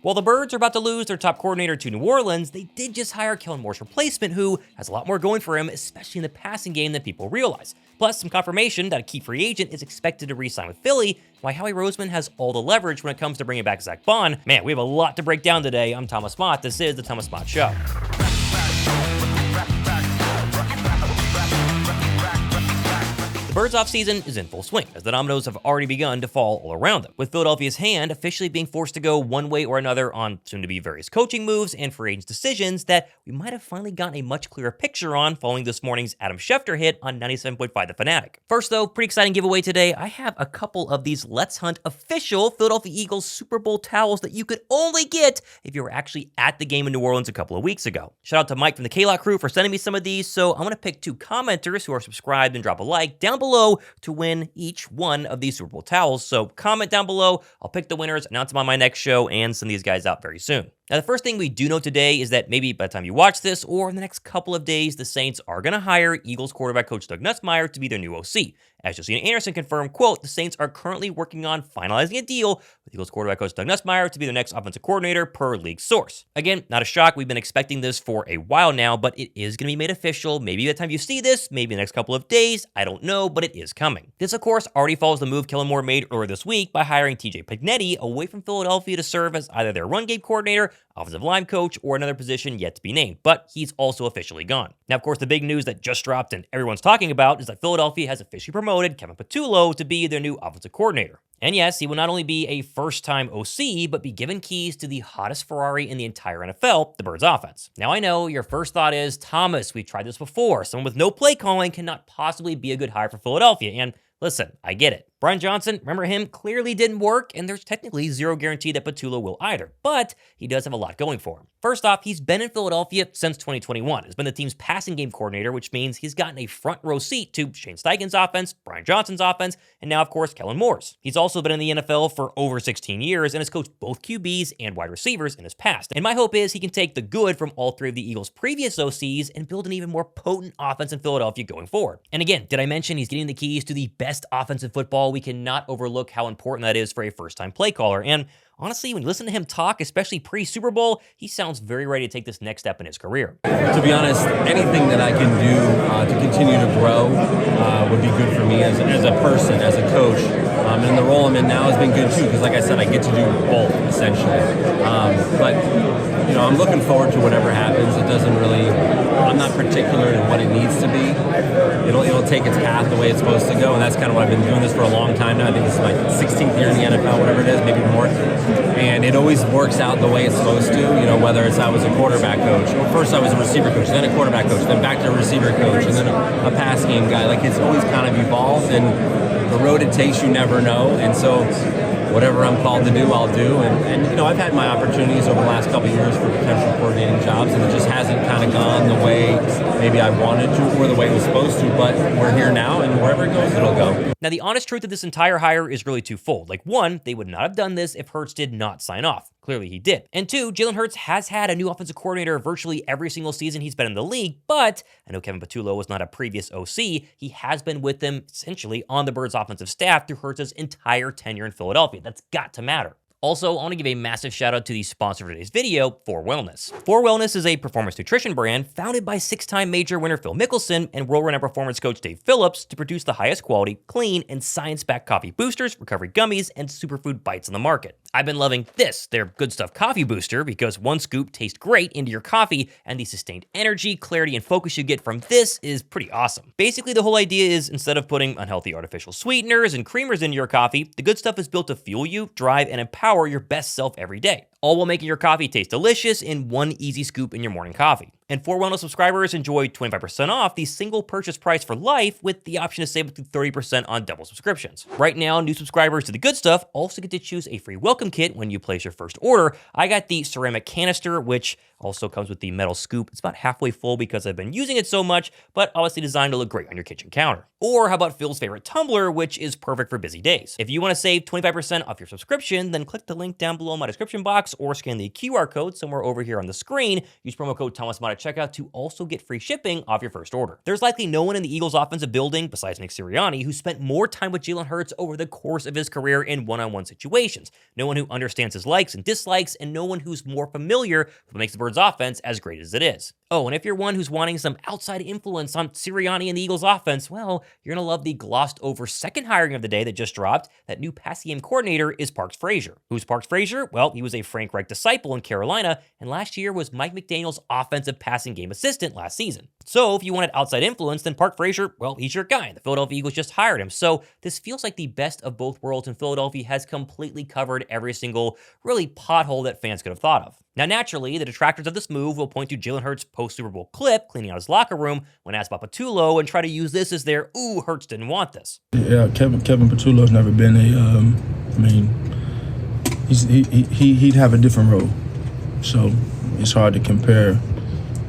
While the Birds are about to lose their top coordinator to New Orleans, they did just hire Kellen Moore's replacement, who has a lot more going for him, especially in the passing game, than people realize. Plus, some confirmation that a key free agent is expected to re-sign with Philly, why Howie Roseman has all the leverage when it comes to bringing back Zack Baun. Man, we have a lot to break down today. I'm Thomas Mott. This is the Thomas Mott Show. The Birds offseason is in full swing, as the dominoes have already begun to fall all around them, with Philadelphia's hand officially being forced to go one way or another on soon-to-be various coaching moves and free agents' decisions that we might have finally gotten a much clearer picture on following this morning's Adam Schefter hit on 97.5 The Fanatic. First, though, pretty exciting giveaway today. I have a couple of these Let's Hunt official Philadelphia Eagles Super Bowl towels that you could only get if you were actually at the game in New Orleans a couple of weeks ago. Shout out to Mike from the K-Lock crew for sending me some of these, so I'm going to pick two commenters who are subscribed and drop a like down below to win each one of these Super Bowl towels. So comment down below. I'll pick the winners, announce them on my next show, and send these guys out very soon. Now, the first thing we do know today is that maybe by the time you watch this or in the next couple of days, the Saints are going to hire Eagles quarterback coach Doug Nussmeier to be their new OC. As Josina Anderson confirmed, quote, the Saints are currently working on finalizing a deal with Eagles quarterback coach Doug Nussmeier to be their next offensive coordinator per league source. Again, not a shock. We've been expecting this for a while now, but it is going to be made official. Maybe by the time you see this, maybe the next couple of days. I don't know, but it is coming. This, of course, already follows the move Kellen Moore made earlier this week by hiring TJ Pignetti away from Philadelphia to serve as either their run game coordinator, offensive line coach, or another position yet to be named, but he's also officially gone. Now, of course, the big news that just dropped and everyone's talking about is that Philadelphia has officially promoted Kevin Patullo to be their new offensive coordinator. And yes, he will not only be a first-time OC, but be given keys to the hottest Ferrari in the entire NFL, the Birds offense. Now, I know your first thought is, Thomas, we've tried this before. Someone with no play calling cannot possibly be a good hire for Philadelphia. And listen, I get it. Brian Johnson, remember him, clearly didn't work, and there's technically zero guarantee that Patullo will either, but he does have a lot going for him. First off, he's been in Philadelphia since 2021. He's been the team's passing game coordinator, which means he's gotten a front row seat to Shane Steichen's offense, Brian Johnson's offense, and now, of course, Kellen Moore's. He's also been in the NFL for over 16 years and has coached both QBs and wide receivers in his past. And my hope is he can take the good from all three of the Eagles' previous OCs and build an even more potent offense in Philadelphia going forward. And again, did I mention he's getting the keys to the best offense in football? We cannot overlook how important that is for a first-time play caller. And honestly, when you listen to him talk, especially pre-Super Bowl, he sounds very ready to take this next step in his career. To be honest, anything that I can do to continue to grow would be good for me as a person, as a coach. And the role I'm in now has been good too, because like I said, I get to do both, essentially. But, you know, I'm looking forward to whatever happens. It doesn't really, I'm not particular in what it needs to be. It'll take its path the way it's supposed to go, and that's kind of what I've been doing this for a long time now. I think this is my 16th year in the NFL, whatever it is, maybe more. And it always works out the way it's supposed to, you know, whether it's I was a quarterback coach. First I was a receiver coach, then a quarterback coach, then back to a receiver coach, and then a pass game guy. Like, it's always kind of evolved, and the road it takes you never know. And so whatever I'm called to do, I'll do. And you know, I've had my opportunities over the last couple of years for potential coordinating jobs, and it just hasn't kind of gone the way maybe I wanted to or the way it was supposed to, but we're here now, and wherever it goes, it'll go. Now, the honest truth of this entire hire is really twofold. Like, one, they would not have done this if Hurts did not sign off. Clearly he did. And two, Jalen Hurts has had a new offensive coordinator virtually every single season he's been in the league, but I know Kevin Patullo was not a previous OC. He has been with them essentially on the Birds offensive staff through Hurts' entire tenure in Philadelphia. That's got to matter. Also, I want to give a massive shout out to the sponsor of today's video, 4Wellness. 4Wellness is a performance nutrition brand founded by six-time major winner Phil Mickelson and world-renowned performance coach Dave Phillips to produce the highest quality, clean, and science-backed coffee boosters, recovery gummies, and superfood bites on the market. I've been loving this, their Good Stuff Coffee Booster, because one scoop tastes great into your coffee, and the sustained energy, clarity, and focus you get from this is pretty awesome. Basically, the whole idea is instead of putting unhealthy artificial sweeteners and creamers into your coffee, the Good Stuff is built to fuel you, drive, and empower your best self every day, all while making your coffee taste delicious in one easy scoop in your morning coffee. And 4Wellness subscribers enjoy 25% off the single purchase price for life with the option to save up to 30% on double subscriptions. Right now, new subscribers to the Good Stuff also get to choose a free welcome kit when you place your first order. I got the ceramic canister, which also comes with the metal scoop. It's about halfway full because I've been using it so much, but obviously designed to look great on your kitchen counter. Or how about Phil's favorite tumbler, which is perfect for busy days. If you want to save 25% off your subscription, then click the link down below in my description box or scan the QR code somewhere over here on the screen. Use promo code ThomasMott at at checkout to also get free shipping off your first order. There's likely no one in the Eagles offensive building, besides Nick Sirianni, who spent more time with Jalen Hurts over the course of his career in one-on-one situations. No one who understands his likes and dislikes, and no one who's more familiar with what makes the Birds offense as great as it is. Oh, and if you're one who's wanting some outside influence on Sirianni and the Eagles offense, well, you're going to love the glossed over second hiring of the day that just dropped. That new passing game coordinator is Park Frazier. Who's Park Frazier? Well, he was a Frank Reich disciple in Carolina, and last year was Mike McDaniel's offensive passing game assistant last season. So if you wanted outside influence, then Park Frazier, well, he's your guy. The Philadelphia Eagles just hired him. So this feels like the best of both worlds, and Philadelphia has completely covered every single really pothole that fans could have thought of. Now, naturally, the detractors of this move will point to Jalen Hurts' post-Super Bowl clip cleaning out his locker room when asked about Patullo and try to use this as their, ooh, Hurts didn't want this. Yeah, Kevin Patullo's never been he'd have a different role. So it's hard to compare,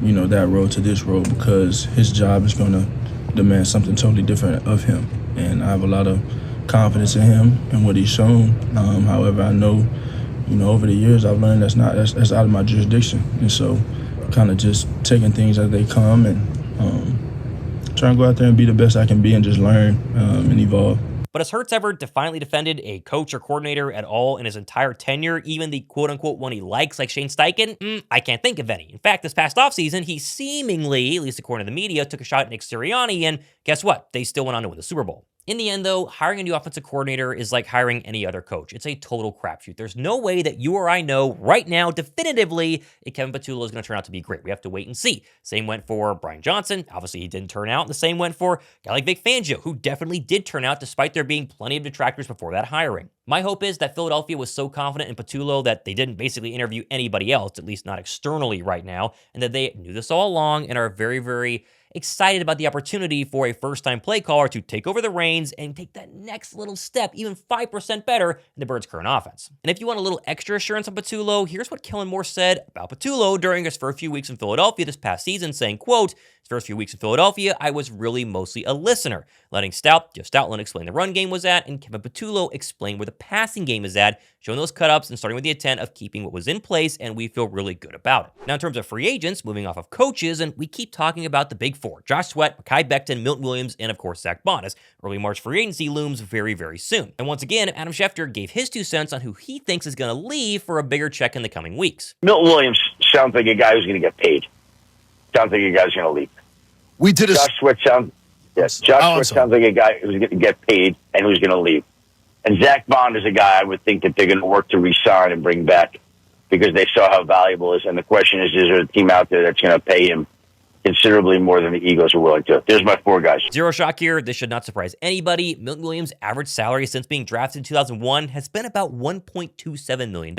that role to this role because his job is going to demand something totally different of him. And I have a lot of confidence in him and what he's shown. However, I know, over the years I've learned that's out of my jurisdiction. And so kind of just taking things as they come and trying to go out there and be the best I can be and just learn and evolve. But has Hurts ever defiantly defended a coach or coordinator at all in his entire tenure, even the quote-unquote one he likes, like Shane Steichen? I can't think of any. In fact, this past offseason, he seemingly, at least according to the media, took a shot at Nick Sirianni, and guess what? They still went on to win the Super Bowl. In the end, though, hiring a new offensive coordinator is like hiring any other coach. It's a total crapshoot. There's no way that you or I know right now definitively if Kevin Patullo is going to turn out to be great. We have to wait and see. Same went for Brian Johnson. Obviously, he didn't turn out. And the same went for a guy like Vic Fangio, who definitely did turn out despite there being plenty of detractors before that hiring. My hope is that Philadelphia was so confident in Patullo that they didn't basically interview anybody else, at least not externally right now, and that they knew this all along and are very, very excited about the opportunity for a first-time play caller to take over the reins and take that next little step, even 5% better in the Birds' current offense. And if you want a little extra assurance on Patullo, here's what Kellen Moore said about Patullo during his first few weeks in Philadelphia this past season, saying, quote, his first few weeks in Philadelphia, I was really mostly a listener, letting Jeff Stoutland explain the run game was at, and Kevin Patullo explain where the passing game is at, showing those cut-ups and starting with the intent of keeping what was in place, and we feel really good about it. Now, in terms of free agents, moving off of coaches, and we keep talking about the big four, Josh Sweat, Mekhi Becton, Milton Williams, and of course, Zack Baun, as early March free agency looms very, very soon. And once again, Adam Schefter gave his 2 cents on who he thinks is going to leave for a bigger check in the coming weeks. Milton Williams sounds like a guy who's going to get paid. Sounds like a guy who's going to leave. Josh Sweat sounds like a guy who's going to get paid and who's going to leave. And Zack Baun is a guy I would think that they're going to work to re-sign and bring back because they saw how valuable it is. And the question is there a team out there that's going to pay him considerably more than the Eagles are willing to? There's my 4 guys. Zero shock here. This should not surprise anybody. Milton Williams' average salary since being drafted in 2001 has been about $1.27 million.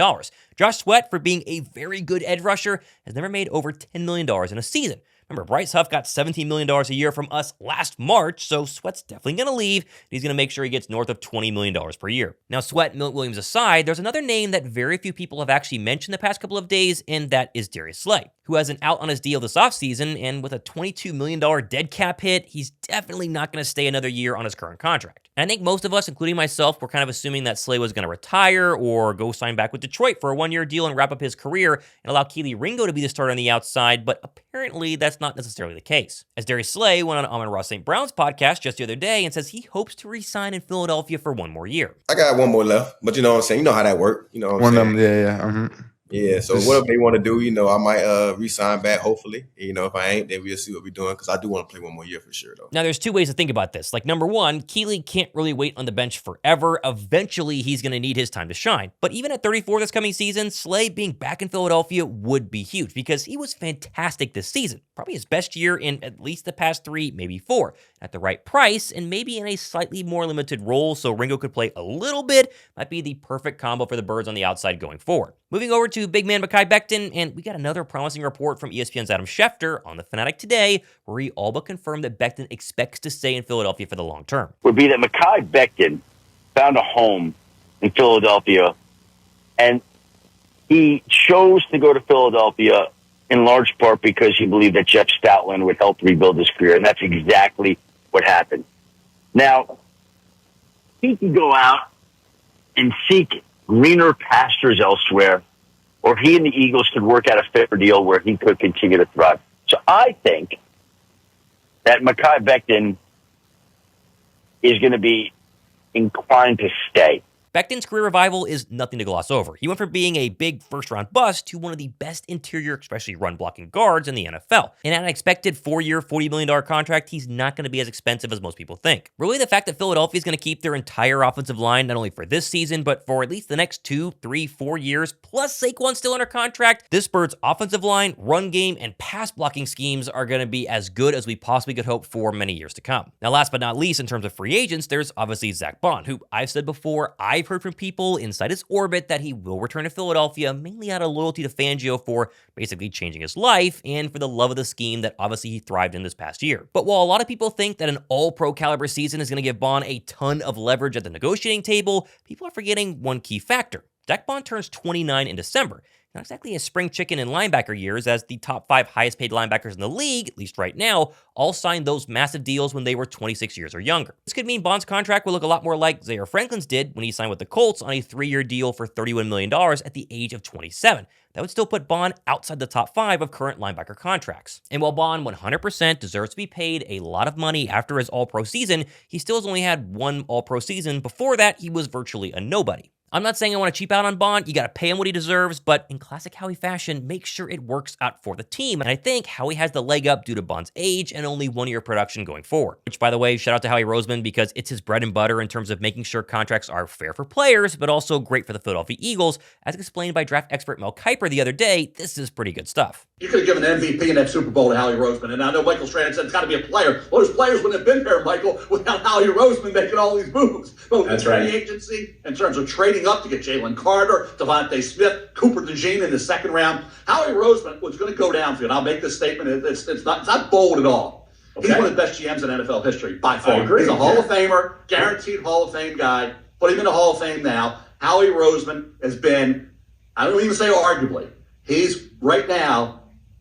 Josh Sweat, for being a very good edge rusher, has never made over $10 million in a season. Remember, Bryce Huff got $17 million a year from us last March, so Sweat's definitely going to leave. He's going to make sure he gets north of $20 million per year. Now, Sweat and Milton Williams aside, there's another name that very few people have actually mentioned the past couple of days, and that is Darius Slay, who has an out on his deal this offseason, and with a $22 million dead cap hit, he's definitely not going to stay another year on his current contract. And I think most of us, including myself, were kind of assuming that Slay was going to retire or go sign back with Detroit for a 1-year deal and wrap up his career and allow Keely Ringo to be the starter on the outside, but apparently that's not necessarily the case. As Darius Slay went on Amon-Ra St. Brown's podcast just the other day and says he hopes to re-sign in Philadelphia for 1 more year. I got 1 more left, but you know what I'm saying? You know how that works. You know what I'm saying? Yeah, so whatever they want to do, I might re-sign back, hopefully. If I ain't, then we'll see what we're doing, because I do want to play 1 more year for sure, though. Now, there's 2 ways to think about this. Like, number one, Keely can't really wait on the bench forever. Eventually, he's going to need his time to shine. But even at 34 this coming season, Slay being back in Philadelphia would be huge, because he was fantastic this season. Probably his best year in at least the past 3, maybe 4. At the right price, and maybe in a slightly more limited role, so Ringo could play a little bit, might be the perfect combo for the Birds on the outside going forward. Moving over to big man Mekhi Becton, and we got another promising report from ESPN's Adam Schefter on The Fanatic today, where he all but confirmed that Becton expects to stay in Philadelphia for the long term. Would be that Mekhi Becton found a home in Philadelphia, and he chose to go to Philadelphia in large part because he believed that Jeff Stoutland would help rebuild his career, and that's exactly what happened. Now, he could go out and seek greener pastures elsewhere, or he and the Eagles could work out a fair deal where he could continue to thrive. So I think that Mekhi Becton is going to be inclined to stay. Becton's career revival is nothing to gloss over. He went from being a big first-round bust to one of the best interior, especially run-blocking guards in the NFL. And at an expected 4-year, $40 million contract, he's not going to be as expensive as most people think. Really, the fact that Philadelphia is going to keep their entire offensive line, not only for this season, but for at least the next 2, 3, 4 years, plus Saquon still under contract, this Birds' offensive line, run game, and pass-blocking schemes are going to be as good as we possibly could hope for many years to come. Now, last but not least, in terms of free agents, there's obviously Zack Baun, who I've said before, I've heard from people inside his orbit that he will return to Philadelphia, mainly out of loyalty to Fangio for basically changing his life and for the love of the scheme that obviously he thrived in this past year. But while a lot of people think that an all-pro caliber season is going to give Baun a ton of leverage at the negotiating table, people are forgetting one key factor. Zack Baun turns 29 in December. Not exactly a spring chicken in linebacker years, as the top 5 highest paid linebackers in the league, at least right now, all signed those massive deals when they were 26 years or younger. This could mean Baun's contract will look a lot more like Zaire Franklin's did when he signed with the Colts on a 3-year deal for $31 million at the age of 27. That would still put Baun outside the top 5 of current linebacker contracts. And while Baun 100% deserves to be paid a lot of money after his all-pro season, he still has only had one all-pro season. Before that, he was virtually a nobody. I'm not saying I want to cheap out on Baun. You got to pay him what he deserves, but in classic Howie fashion, make sure it works out for the team. And I think Howie has the leg up due to Baun's age and only 1 year production going forward. Which, by the way, shout out to Howie Roseman, because it's his bread and butter in terms of making sure contracts are fair for players, but also great for the Philadelphia Eagles. As explained by draft expert Mel Kiper the other day, this is pretty good stuff. You could have given an MVP in that Super Bowl to Howie Roseman. And I know Michael Strahan said it's got to be a player. Well, those players wouldn't have been there, Michael, without Howie Roseman making all these moves. Both in free agency, in terms of trading up to get Jalen Carter, Devontae Smith, Cooper DeJean in the second round. Howie Roseman was going to go down for you. And I'll make this statement. It's not bold at all. Okay. He's one of the best GMs in NFL history, by far. I agree. He's a Hall of Famer, guaranteed Hall of Fame guy. Put him in the Hall of Fame now. Howie Roseman has been, I don't even say arguably, he's right now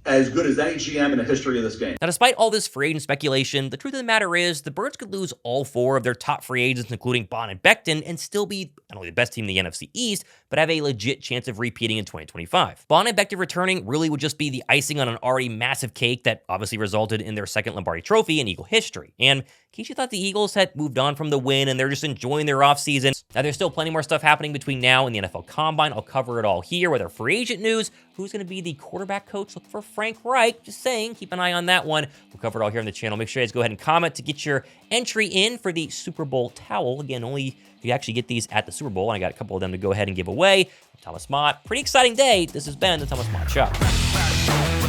as good as any GM in the history of this game. Now, despite all this free agent speculation, the truth of the matter is the Birds could lose all 4 of their top free agents, including Baun and Becton, and still be not only the best team in the NFC East, but have a legit chance of repeating in 2025. Baun and Becton returning really would just be the icing on an already massive cake that obviously resulted in their second Lombardi trophy in Eagle history. And in case you thought the Eagles had moved on from the win and they're just enjoying their offseason, now there's still plenty more stuff happening between now and the NFL Combine. I'll cover it all here with our free agent news. Who's going to be the quarterback coach? Look for Frank Reich. Just saying, keep an eye on that one. We'll cover it all here on the channel. Make sure you guys go ahead and comment to get your entry in for the Super Bowl towel. Again, only you actually get these at the Super Bowl, and I got a couple of them to go ahead and give away. Thomas Mott. Pretty exciting day. This has been the Thomas Mott Show.